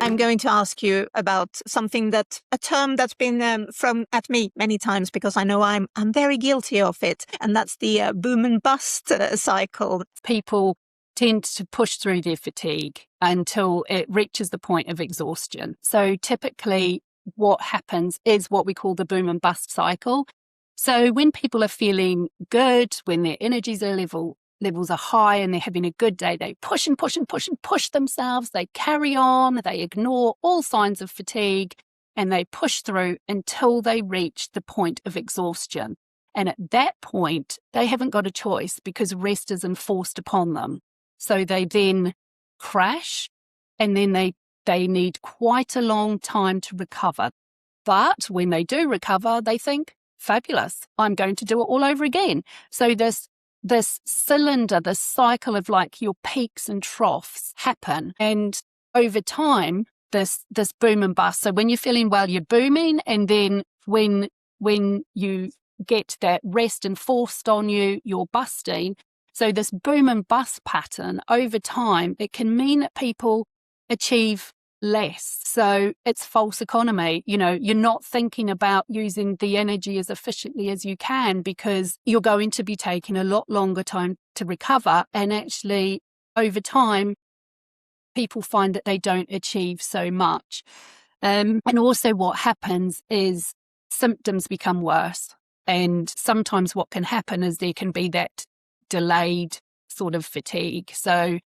I'm going to ask you about something a term that's been thrown at me many times, because I know I'm very guilty of it, and that's the boom and bust cycle. People tend to push through their fatigue until it reaches the point of exhaustion. So typically what happens is what we call the boom and bust cycle. So when people are feeling good, when their energies are levels are high and they're having a good day, they push and push and push and push themselves. They carry on, they ignore all signs of fatigue, and they push through until they reach the point of exhaustion. And at that point, they haven't got a choice because rest is enforced upon them. So they then crash, and then they need quite a long time to recover. But when they do recover, they think, fabulous, I'm going to do it all over again. So this cylinder, this cycle of like your peaks and troughs happen. And over time, this boom and bust. So when you're feeling well, you're booming. And then when you get that rest enforced on you, you're busting. So this boom and bust pattern over time, it can mean that people achieve less. So it's false economy. You're not thinking about using the energy as efficiently as you can, because you're going to be taking a lot longer time to recover. And actually, over time, people find that they don't achieve so much. And also what happens is symptoms become worse. And sometimes what can happen is there can be that delayed sort of fatigue. So,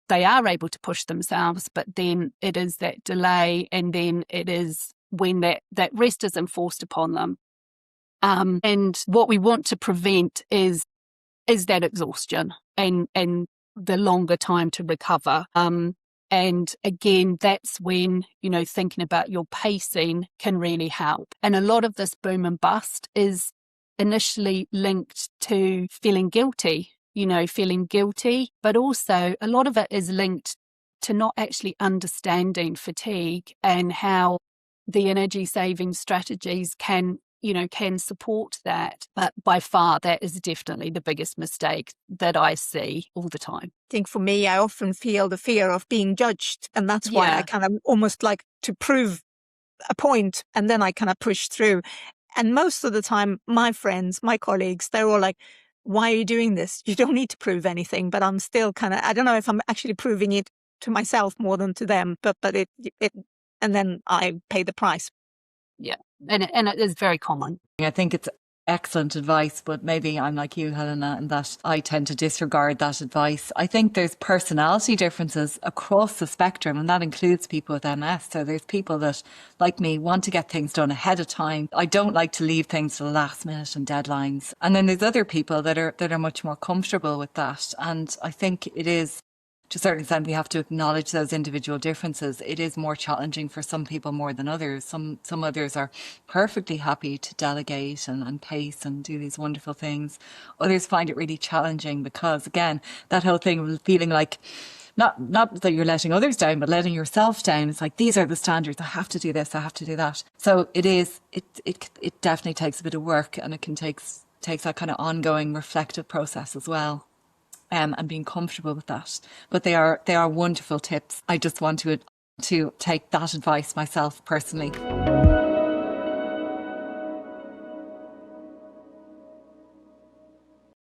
they are able to push themselves, but then it is that delay, and then it is when that rest is enforced upon them. And what we want to prevent is that exhaustion and the longer time to recover. And again, that's when, thinking about your pacing can really help. And a lot of this boom and bust is initially linked to feeling guilty, but also a lot of it is linked to not actually understanding fatigue and how the energy saving strategies can support that. But by far, that is definitely the biggest mistake that I see all the time. I think for me, I often feel the fear of being judged. And that's why I kind of almost like to prove a point, and then I kind of push through. And most of the time, my friends, my colleagues, they're all like, why are you doing this? You don't need to prove anything. But I'm still kind of, I don't know if I'm actually proving it to myself more than to them, but it and then I pay the price. Yeah. And it is very common. I think it's excellent advice, but maybe I'm like you, Helena, in that I tend to disregard that advice. I think there's personality differences across the spectrum, and that includes people with MS. So there's people that, like me, want to get things done ahead of time. I don't like to leave things to the last minute and deadlines. And then there's other people that are much more comfortable with that. And I think it is, to a certain extent, we have to acknowledge those individual differences. It is more challenging for some people more than others. Some others are perfectly happy to delegate and pace and do these wonderful things. Others find it really challenging because, again, that whole thing of feeling like, not that you're letting others down, but letting yourself down. It's like, these are the standards. I have to do this. I have to do that. So it definitely takes a bit of work, and it takes that kind of ongoing reflective process as well. And being comfortable with that. But they are wonderful tips. I just want to take that advice myself personally.